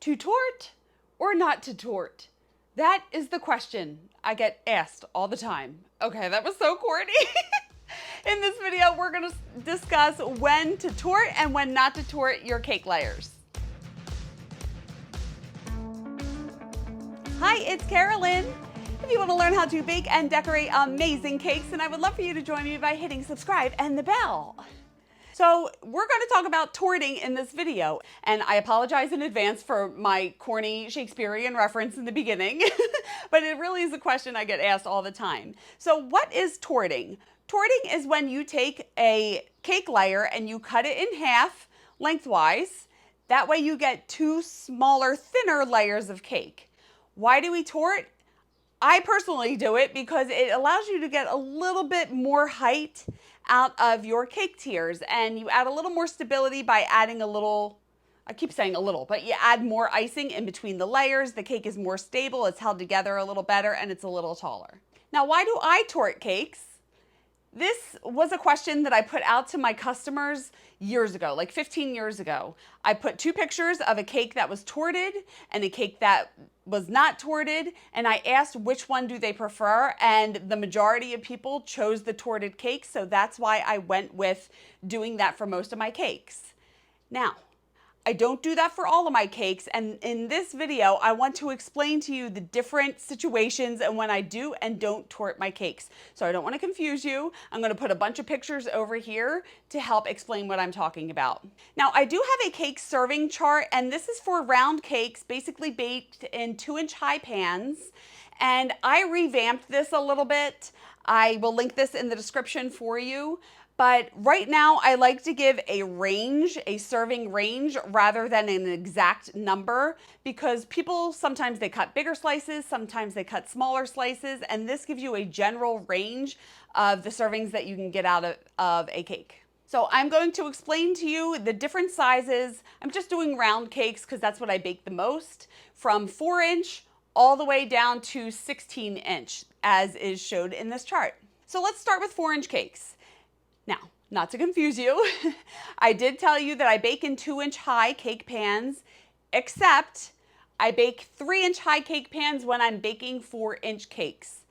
To torte or not to torte? That is the question I get asked all the time. Okay, that was so corny. In this video, we're gonna discuss when to torte and when not to torte your cake layers. Hi, it's Karolyn. If you want to learn how to bake and decorate amazing cakes, then I would love for you to join me by hitting subscribe and the bell. So we're going to talk about torting in this video, and I apologize in advance for my corny Shakespearean reference in the beginning, but it really is a question I get asked all the time. So what is torting? Torting is when you take a cake layer and you cut it in half lengthwise. That way you get two smaller, thinner layers of cake. Why do we torte? I personally do it because it allows you to get a little bit more height out of your cake tiers, and you add a little more stability by adding a little, I keep saying a little, but you add more icing in between the layers. The cake is more stable, it's held together a little better, and it's a little taller. Now, why do I torte cakes? This was a question that I put out to my customers years ago, like 15 years ago. I put two pictures of a cake that was torted and a cake that was not torted, and I asked which one do they prefer, and the majority of people chose the torted cake, so that's why I went with doing that for most of my cakes. Now, I don't do that for all of my cakes, and in this video, I want to explain to you the different situations and when I do and don't torte my cakes. So I don't want to confuse you. I'm going to put a bunch of pictures over here to help explain what I'm talking about. Now, I do have a cake serving chart, and this is for round cakes, basically baked in 2-inch high pans. And I revamped this a little bit. I will link this in the description for you. But right now, I like to give a range, a serving range, rather than an exact number, because people, sometimes they cut bigger slices, sometimes they cut smaller slices, and this gives you a general range of the servings that you can get out of a cake. So I'm going to explain to you the different sizes. I'm just doing round cakes because that's what I bake the most, from 4-inch all the way down to 16-inch, as is showed in this chart. So let's start with 4-inch cakes. Now, not to confuse you, I did tell you that I bake in 2-inch high cake pans, except I bake 3-inch high cake pans when I'm baking 4-inch cakes.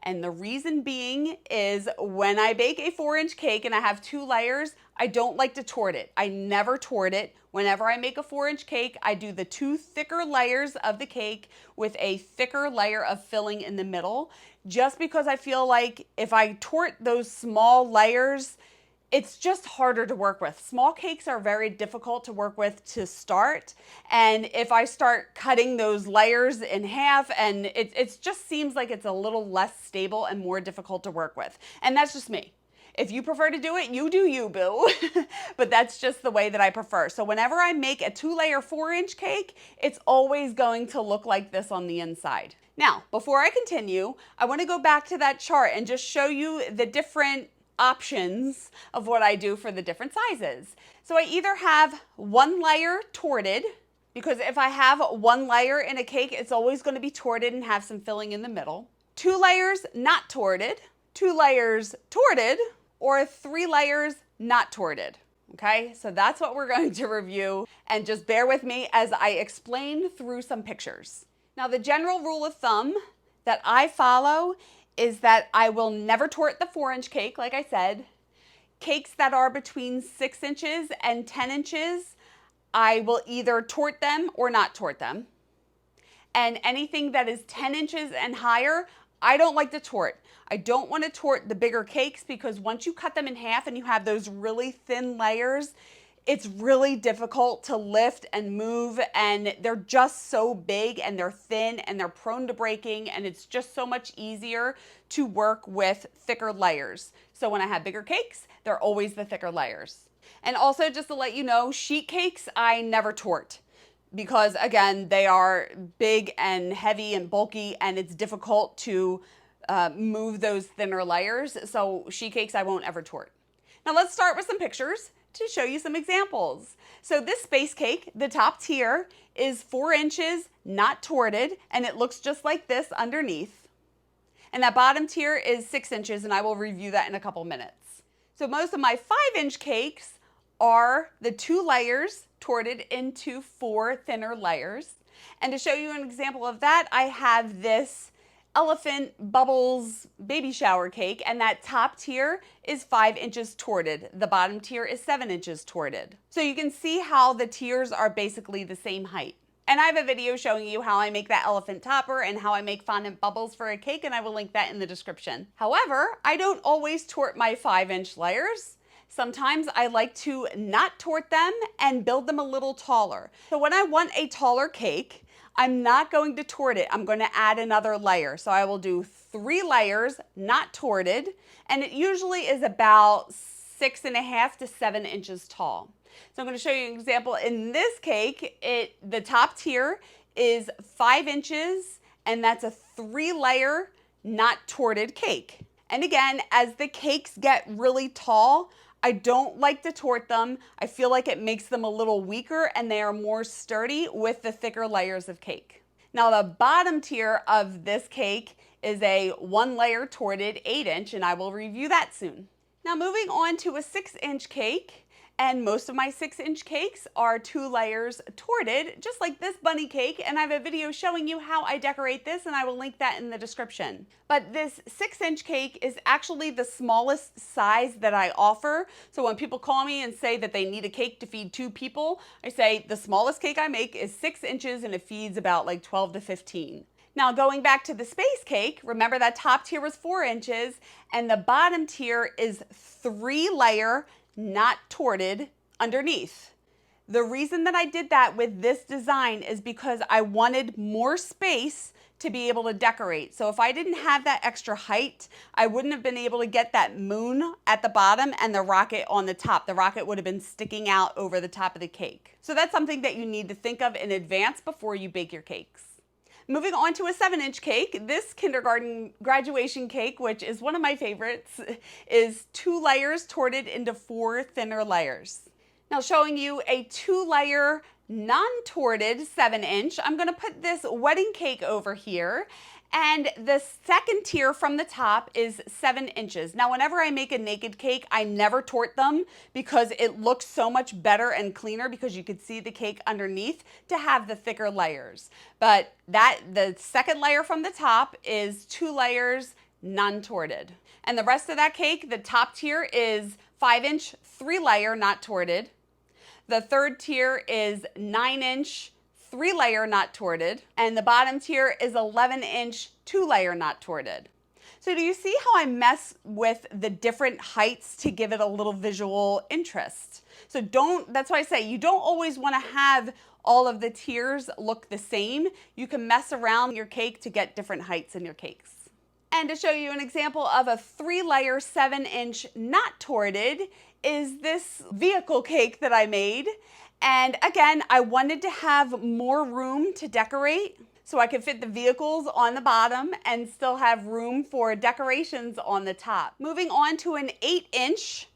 And the reason being is when I bake a 4-inch cake and I have 2 layers, I don't like to torte it. I never torte it. Whenever I make a 4-inch cake, I do the 2 thicker layers of the cake with a thicker layer of filling in the middle, just because I feel like if I torte those small layers, it's just harder to work with. Small cakes are very difficult to work with to start. And if I start cutting those layers in half, and it just seems like it's a little less stable and more difficult to work with. And that's just me. If you prefer to do it, you do you, boo. But that's just the way that I prefer. So whenever I make a 2-layer 4-inch cake, it's always going to look like this on the inside. Now, before I continue, I want to go back to that chart and just show you the different options of what I do for the different sizes. So I either have 1 layer torted, because if I have 1 layer in a cake, it's always going to be torted and have some filling in the middle. 2 layers not torted, 2 layers torted, or 3 layers not torted. Okay, so that's what we're going to review, and just bear with me as I explain through some pictures. Now, the general rule of thumb that I follow is that I will never torte the 4-inch cake, like I said. Cakes that are between 6 inches and 10 inches, I will either torte them or not torte them. And anything that is 10 inches and higher, I don't like to torte. I don't want to torte the bigger cakes because once you cut them in half and you have those really thin layers, it's really difficult to lift and move, and they're just so big and they're thin and they're prone to breaking, and it's just so much easier to work with thicker layers. So when I have bigger cakes, they're always the thicker layers. And also, just to let you know, sheet cakes I never torte because, again, they are big and heavy and bulky, and it's difficult to move those thinner layers. So sheet cakes I won't ever torte. Now let's start with some pictures to show you some examples. So this space cake, the top tier, is 4 inches, not torted, and it looks just like this underneath. And that bottom tier is 6 inches, and I will review that in a couple minutes. So most of my 5-inch cakes are the 2 layers torted into 4 thinner layers. And to show you an example of that, I have this Elephant Bubbles baby shower cake, and that top tier is 5 inches torted. The bottom tier is 7 inches torted. So you can see how the tiers are basically the same height. And I have a video showing you how I make that elephant topper and how I make fondant bubbles for a cake, and I will link that in the description. However, I don't always tort my 5-inch layers. Sometimes I like to not tort them and build them a little taller. So when I want a taller cake, I'm not going to tort it. I'm going to add another layer. So I will do 3 layers, not torted, and it usually is about 6.5 to 7 inches tall. So I'm going to show you an example. In this cake, the top tier is 5 inches, and that's a 3-layer, not torted cake. And again, as the cakes get really tall, I don't like to tort them. I feel like it makes them a little weaker and they are more sturdy with the thicker layers of cake. Now the bottom tier of this cake is a 1-layer torted 8-inch, and I will review that soon. Now moving on to a 6-inch cake, and most of my 6-inch cakes are 2 layers torted, just like this bunny cake, and I have a video showing you how I decorate this, and I will link that in the description. But this 6-inch cake is actually the smallest size that I offer. So when people call me and say that they need a cake to feed 2 people, I say the smallest cake I make is 6 inches and it feeds about like 12 to 15. Now going back to the space cake, remember that top tier was 4 inches and the bottom tier is 3-layer, not torted underneath. The reason that I did that with this design is because I wanted more space to be able to decorate. So if I didn't have that extra height, I wouldn't have been able to get that moon at the bottom and the rocket on the top. The rocket would have been sticking out over the top of the cake. So that's something that you need to think of in advance before you bake your cakes. Moving on to a 7-inch cake, this kindergarten graduation cake, which is one of my favorites, is 2 layers torted into 4 thinner layers. Now showing you a 2-layer non-torted 7-inch, I'm going to put this wedding cake over here, and the second tier from the top is 7 inches. Now whenever I make a naked cake, I never tort them because it looks so much better and cleaner because you could see the cake underneath to have the thicker layers. But the second layer from the top is 2 layers non-torted. And the rest of that cake, the top tier is 5-inch 3-layer not torted. The third tier is 9-inch 3-layer not torted, and the bottom tier is 11-inch 2-layer not torted. So do you see how I mess with the different heights to give it a little visual interest? So that's why I say you don't always want to have all of the tiers look the same. You can mess around your cake to get different heights in your cakes. And to show you an example of a 3-layer 7-inch not torted is this vehicle cake that I made. And again, I wanted to have more room to decorate so I could fit the vehicles on the bottom and still have room for decorations on the top. Moving on to an 8-inch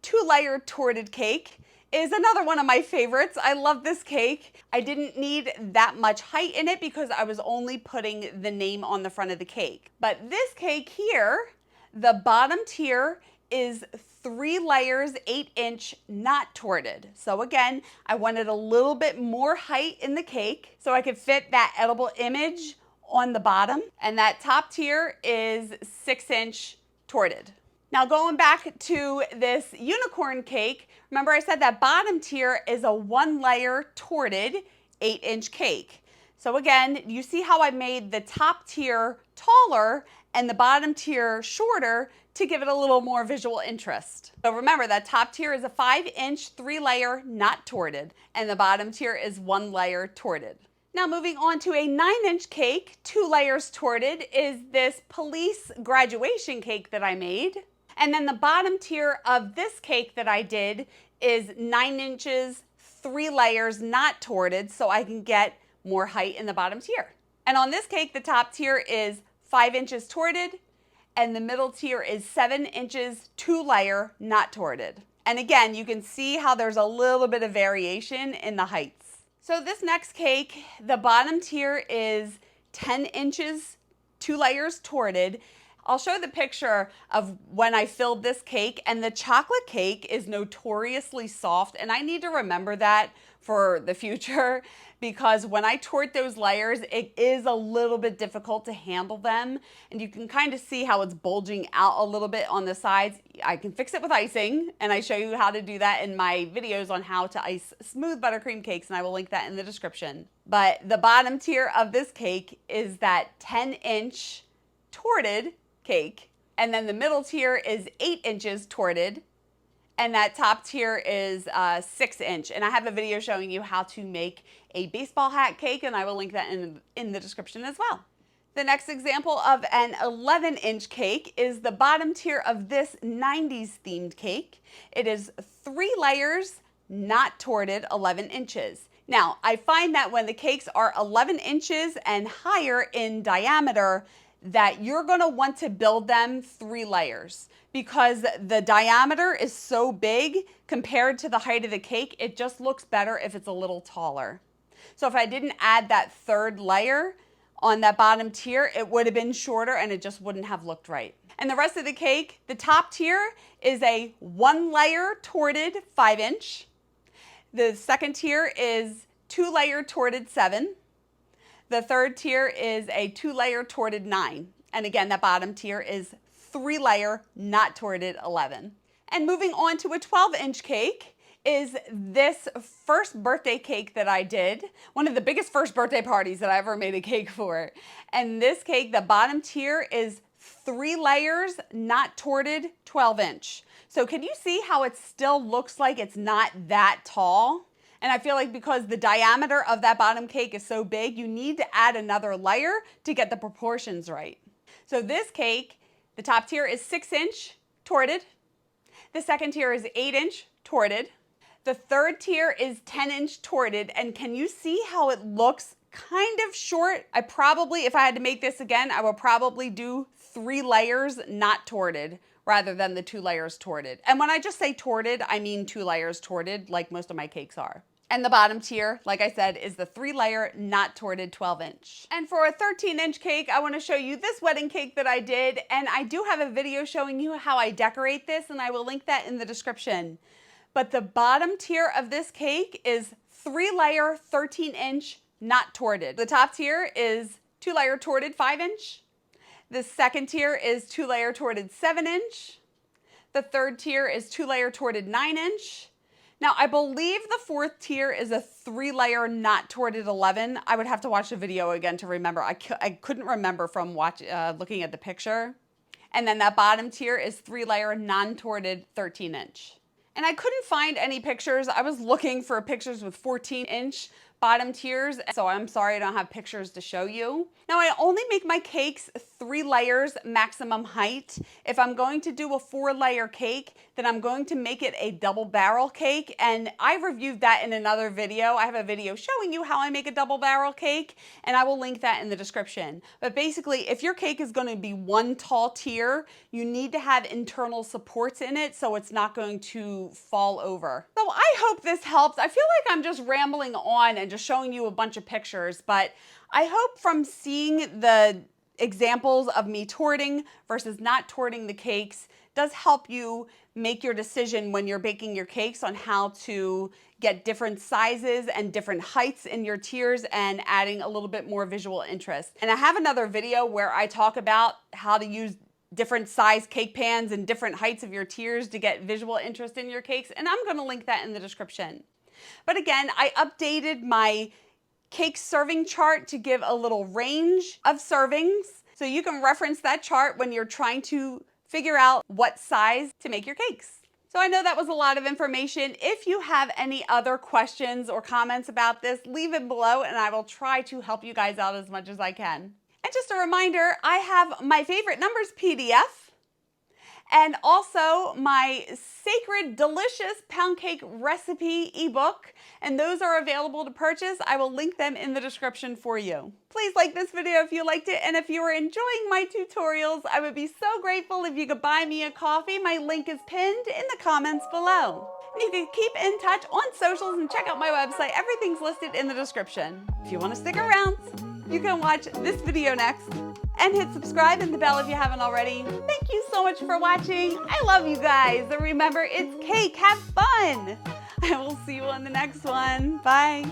2-layer torted cake is another one of my favorites. I love this cake. I didn't need that much height in it because I was only putting the name on the front of the cake. But this cake here, the bottom tier is 3 layers 8-inch not torted. So again, I wanted a little bit more height in the cake so I could fit that edible image on the bottom. And that top tier is 6-inch torted. Now going back to this unicorn cake, remember I said that bottom tier is a 1-layer torted 8-inch cake. So again, you see how I made the top tier taller and the bottom tier shorter to give it a little more visual interest. So remember that top tier is a 5-inch 3-layer not torted, and the bottom tier is 1-layer torted. Now moving on to a 9-inch cake, 2 layers torted, is this police graduation cake that I made. And then the bottom tier of this cake that I did is 9 inches, 3 layers not torted, so I can get more height in the bottom tier. And on this cake, the top tier is 5 inches torted, and the middle tier is 7 inches 2-layer not torted. And again, you can see how there's a little bit of variation in the heights. So this next cake, the bottom tier is 10 inches 2 layers torted. I'll show the picture of when I filled this cake, and the chocolate cake is notoriously soft, and I need to remember that for the future, because when I torte those layers, it is a little bit difficult to handle them. And you can kind of see how it's bulging out a little bit on the sides. I can fix it with icing, and I show you how to do that in my videos on how to ice smooth buttercream cakes, and I will link that in the description. But the bottom tier of this cake is that 10-inch torted cake, and then the middle tier is 8 inches torted, and that top tier is 6-inch. And I have a video showing you how to make a baseball hat cake, and I will link that in the description as well. The next example of an 11-inch cake is the bottom tier of this 90s themed cake. It is 3 layers, not torted, 11 inches. Now, I find that when the cakes are 11 inches and higher in diameter, that you're gonna want to build them 3 layers, because the diameter is so big compared to the height of the cake, it just looks better if it's a little taller. So if I didn't add that 3rd layer on that bottom tier, it would have been shorter and it just wouldn't have looked right. And the rest of the cake, the top tier is a 1-layer torted 5-inch. The second tier is 2-layer torted 7. The third tier is a 2-layer torted 9. And again, that bottom tier is 3-layer, not torted 11. And moving on to a 12-inch cake is this first birthday cake that I did. One of the biggest first birthday parties that I ever made a cake for. And this cake, the bottom tier is 3 layers, not torted, 12-inch. So can you see how it still looks like it's not that tall? And I feel like because the diameter of that bottom cake is so big, you need to add another layer to get the proportions right. So this cake, the top tier is 6-inch torted. The second tier is 8-inch torted. The third tier is 10-inch torted. And can you see how it looks kind of short? I probably, if I had to make this again, I would probably do 3 layers not torted rather than the 2 layers torted. And when I just say torted, I mean 2 layers torted, like most of my cakes are. And the bottom tier, like I said, is the 3-layer, not torted 12-inch. And for a 13-inch cake, I want to show you this wedding cake that I did. And I do have a video showing you how I decorate this, and I will link that in the description. But the bottom tier of this cake is 3-layer, 13-inch, not torted. The top tier is 2-layer torted 5-inch. The second tier is 2-layer torted 7-inch. The third tier is 2-layer torted 9-inch. Now, I believe the fourth tier is a 3-layer not torted 11. I would have to watch the video again to remember. I couldn't remember from looking at the picture. And then that bottom tier is 3-layer non-torted 13-inch. And I couldn't find any pictures. I was looking for pictures with 14-inch bottom tiers, so I'm sorry I don't have pictures to show you. Now, I only make my cakes 3 layers maximum height. If I'm going to do a 4-layer cake, then I'm going to make it a double barrel cake, and I reviewed that in another video. I have a video showing you how I make a double barrel cake, and I will link that in the description. But basically, if your cake is going to be 1 tall tier, you need to have internal supports in it so it's not going to fall over. So I hope this helps. I feel like I'm just rambling on and just showing you a bunch of pictures, but I hope from seeing the examples of me torting versus not torting the cakes does help you make your decision when you're baking your cakes on how to get different sizes and different heights in your tiers and adding a little bit more visual interest. And I have another video where I talk about how to use different size cake pans and different heights of your tiers to get visual interest in your cakes, and I'm going to link that in the description. But again, I updated my cake serving chart to give a little range of servings, so you can reference that chart when you're trying to figure out what size to make your cakes. So I know that was a lot of information. If you have any other questions or comments about this, leave it below and I will try to help you guys out as much as I can. And just a reminder, I have my favorite numbers PDF and also my Sacred Delicious Pound Cake Recipe ebook, and those are available to purchase. I will link them in the description for you. Please like this video if you liked it, and if you are enjoying my tutorials, I would be so grateful if you could buy me a coffee. My link is pinned in the comments below. And you can keep in touch on socials and check out my website. Everything's listed in the description. If you want to stick around, you can watch this video next and hit subscribe and the bell if you haven't already. Thank you so much for watching. I love you guys. And remember, it's cake. Have fun. I will see you on the next one. Bye.